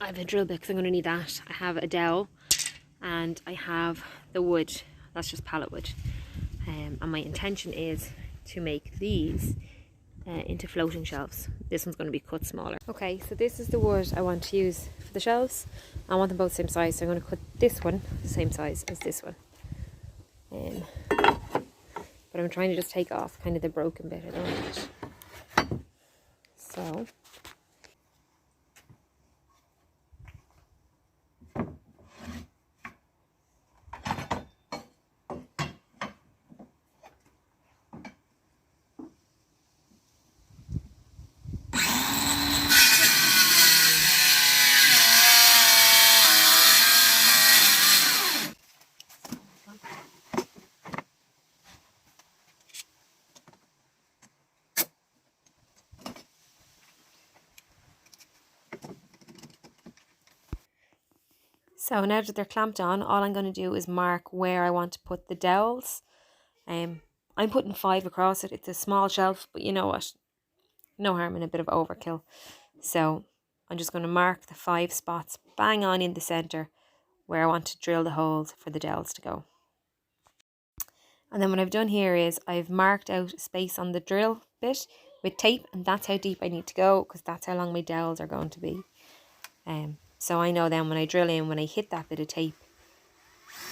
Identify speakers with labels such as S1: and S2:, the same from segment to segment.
S1: I have a drill bit because I'm going to need that. I have a dowel and I have the wood. That's just pallet wood. And my intention is to make these into floating shelves. This one's going to be cut smaller. Okay, so this is the wood I want to use for the shelves. I want them both the same size, so I'm going to cut this one the same size as this one. But I'm trying to just take off kind of the broken bit. I don't want it. So now that they're clamped on, all I'm going to do is mark where I want to put the dowels. I'm putting 5 across it. It's a small shelf, but you know what? No harm in a bit of overkill. So I'm just going to mark the 5 spots bang on in the centre where I want to drill the holes for the dowels to go. And then what I've done here is I've marked out space on the drill bit with tape, and that's how deep I need to go because that's how long my dowels are going to be. So I know then when I drill in, when I hit that bit of tape,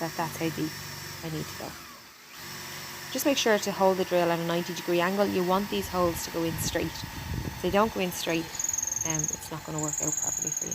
S1: that's how deep I need to go. Just make sure to hold the drill at a 90-degree angle. You want these holes to go in straight. If they don't go in straight, it's not going to work out properly for you.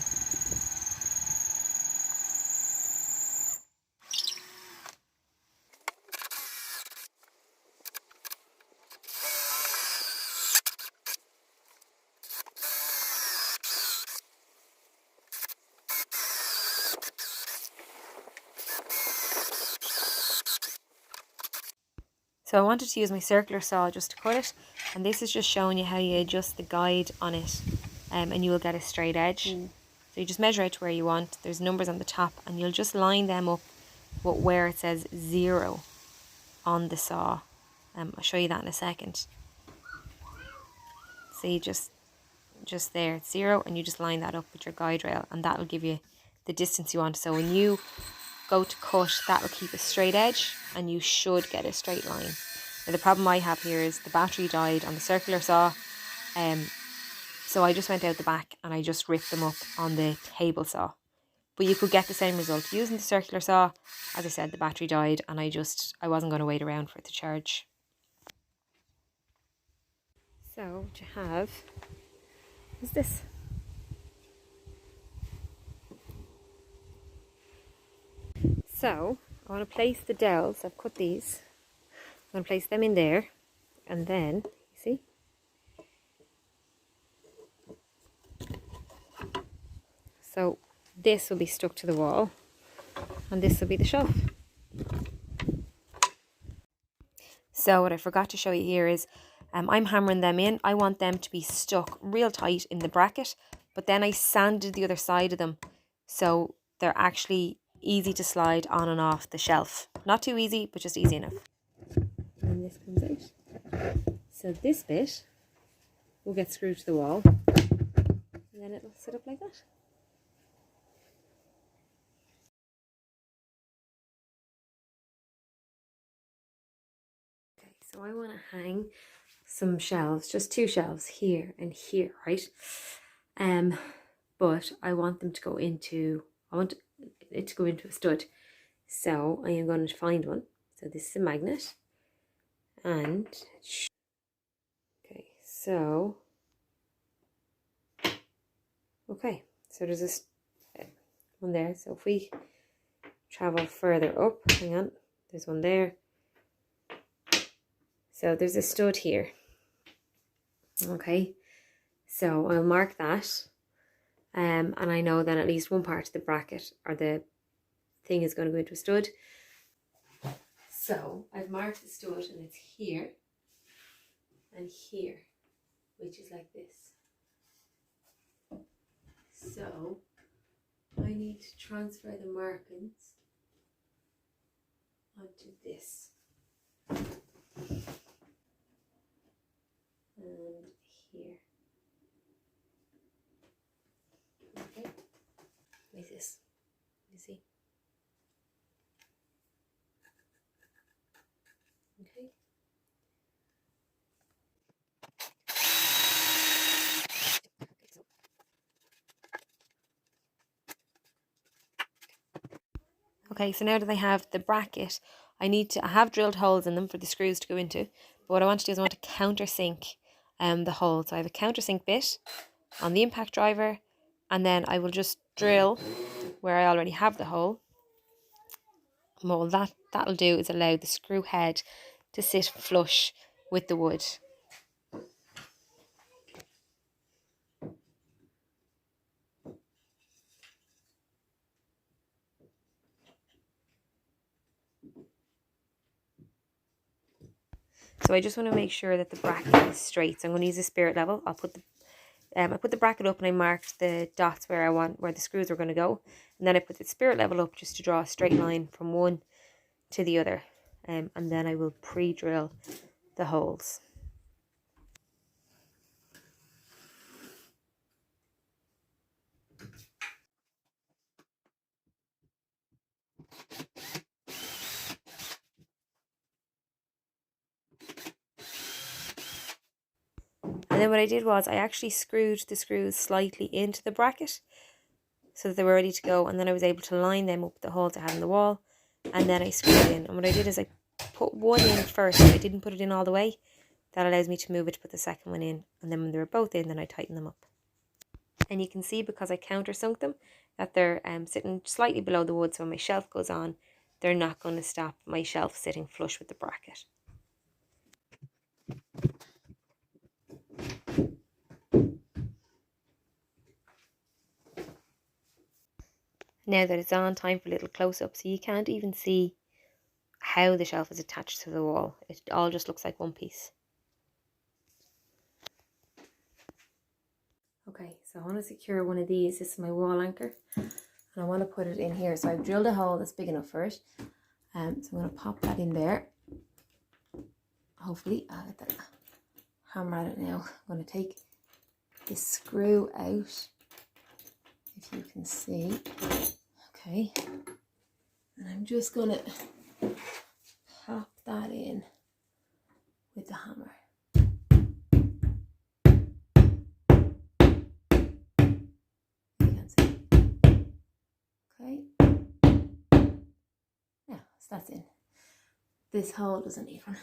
S1: So I wanted to use my circular saw just to cut it, and this is just showing you how you adjust the guide on it, and you will get a straight edge. So you just measure out to where you want. There's numbers on the top, and you'll just line them up with where it says 0 on the saw. I'll show you that in a second. See, just there, it's 0, and you just line that up with your guide rail, and that will give you the distance you want. So when you go to cut, that will keep a straight edge, and you should get a straight line. Now the problem I have here is the battery died on the circular saw, so I just went out the back and I just ripped them up on the table saw. But you could get the same result using the circular saw. As I said, the battery died and I wasn't going to wait around for it to charge. So what you have is this. So I want to place the dowels. I've cut these. I'm going to place them in there, and then, you see, so this will be stuck to the wall, and this will be the shelf. So what I forgot to show you here is I'm hammering them in. I want them to be stuck real tight in the bracket, but then I sanded the other side of them so they're actually easy to slide on and off the shelf. Not too easy, but just easy enough. And this comes out. So this bit will get screwed to the wall, and then it'll sit up like that. Okay, so I want to hang some shelves, just 2 shelves here and here, right? But I want them to go into, I want it to go into a stud. So I am going to find one. So this is a magnet. And, okay, so, there's this one there. So if we travel further up, hang on, there's one there. So there's a stud here. Okay, so I'll mark that. And I know that at least one part of the bracket or the thing is going to go into a stud. So I've marked the stud, and it's here and here, which is like this. So I need to transfer the markings onto this. And here. Okay. like this. You see? Okay. Okay, so now that I have the bracket, I have drilled holes in them for the screws to go into. But what I want to do is I want to countersink the hole. So I have a countersink bit on the impact driver, and then I will just drill where I already have the hole. And what that'll do is allow the screw head to sit flush with the wood. So I just want to make sure that the bracket is straight. So I'm going to use a spirit level. I put the bracket up and I marked the dots where the screws are going to go, and then I put the spirit level up just to draw a straight line from one to the other, and then I will pre-drill the holes. And then what I did was I actually screwed the screws slightly into the bracket so that they were ready to go, and then I was able to line them up with the holes I had in the wall, and then I screwed in. And what I did is I put one in first. I didn't put it in all the way. That allows me to move it to put the second one in, and then when they were both in, then I tighten them up. And you can see, because I countersunk them, that they're sitting slightly below the wood, so when my shelf goes on, they're not going to stop my shelf sitting flush with the bracket. Now that it's on, time for a little close-up. So you can't even see how the shelf is attached to the wall. It all just looks like one piece. Okay, so I want to secure one of these. This is my wall anchor, and I want to put it in here. So I've drilled a hole that's big enough for it. So I'm going to pop that in there. Hopefully, I'll get the hammer at it now. I'm going to take this screw out, if you can see. Okay, and I'm just going to pop that in with the hammer. You can see. Okay. Yeah, so that's in. This hole doesn't need one.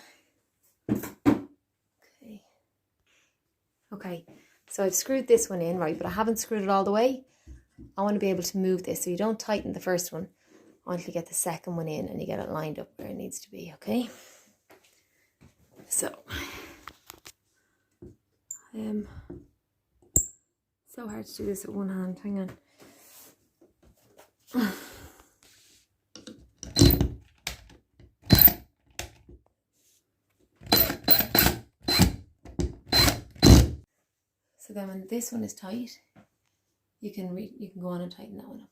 S1: Okay. Okay, so I've screwed this one in, right, but I haven't screwed it all the way. I want to be able to move this, so you don't tighten the first one until you get the second one in and you get it lined up where it needs to be, okay? So, so hard to do this with one hand, hang on. So then when this one is tight, you can go on and tighten that one up.